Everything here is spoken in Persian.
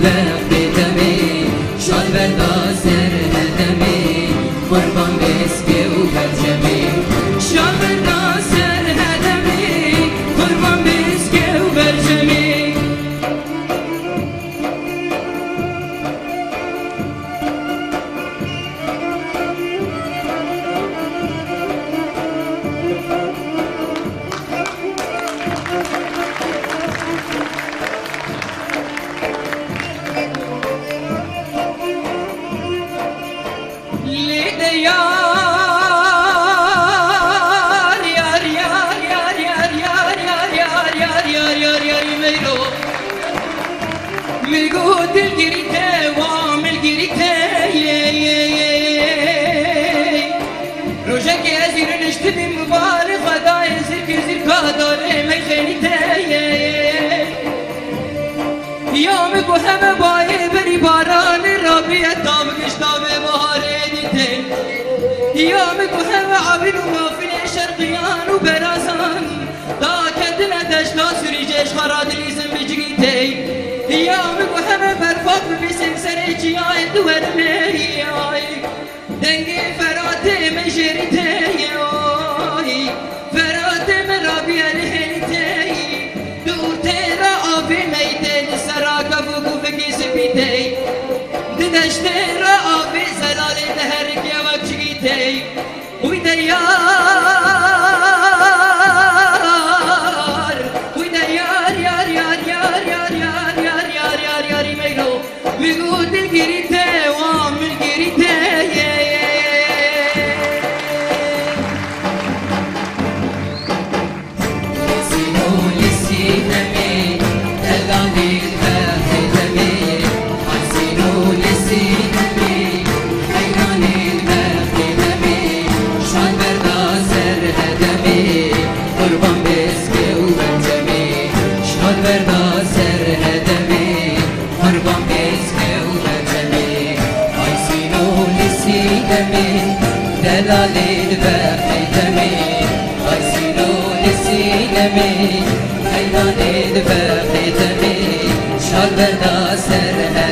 وقت دمی شاد بردا سر هدمی قربان بسکه و برجمی شاد بردا سر هدمی قربان بسکه و برجمی میگو دل گریته وامل گریته روشه که از ایران اشتبی مبارک خدای زیر زیر کاداره میخینیته یا میگو همه بایه بری باران رابیه تا بگشتا به بهاره دیده یا میگو همه عبین و مافین شرقیان و برازان تا کدن دشتا سریجش خرادلیزم بجگیته یا میگو همه برفاق ببیسیم سر جیای دورمه دنگی فراته مجریته فراته من رابی الهیته دورته را آبی میده سراغ بگو بگی سبیته دشته را آبی زلالی دهرگی و چگیته ویده یار ویده یار یار یار یار یار یار یار یار یار یاری میرو میگو دل گریته وامل گریته دلالي الباقي دمي غسلوا لسينمي حيراني الباقي دمي شال بدا سرها